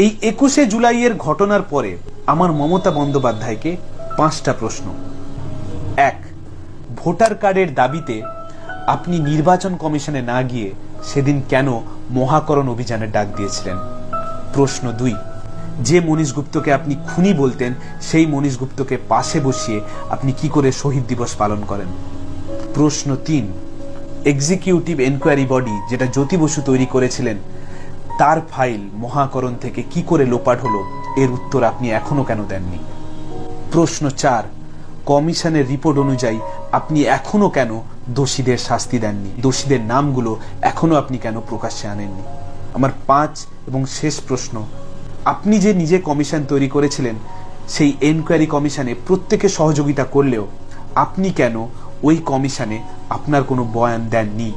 এই ২১শে জুলাইয়ের ঘটনার পরে আমার মমতা বন্দ্যোপাধ্যায়কে ৫টা প্রশ্ন। ১, ভোটার কার্ডের দাবিতে আপনি নির্বাচন কমিশনে না গিয়ে সেদিন কেন মহাকরণ অভিযানের ডাক দিয়েছিলেন? প্রশ্ন ২, যে মনীশ গুপ্তকে আপনি খুনি বলতেন সেই মনীশ গুপ্তকে পাশে বসিয়ে আপনি কি করে শহীদ দিবস পালন করেন? প্রশ্ন ৩, এক্সিকিউটিভ এনকোয়ারি বডি যেটা জ্যোতি বসু তৈরি করেছিলেন তার ফাইল মহাকরণ থেকে কি করে লোপাট হলো, এর উত্তর আপনি এখনো কেন দেননি? প্রশ্ন ৪, কমিশনের রিপোর্ট অনুযায়ী আপনি এখনো কেন দোষীদের শাস্তি দেননি? দোষীদের নামগুলো এখনো আপনি কেন প্রকাশ্যে আনেননি? আমার ৫ এবং শেষ প্রশ্ন, আপনি যে নিজে কমিশন তৈরি করেছিলেন সেই এনকোয়ারি কমিশনে প্রত্যেকে সহযোগিতা করলেও আপনি কেন ওই কমিশনে আপনার কোনো বয়ান দেননি?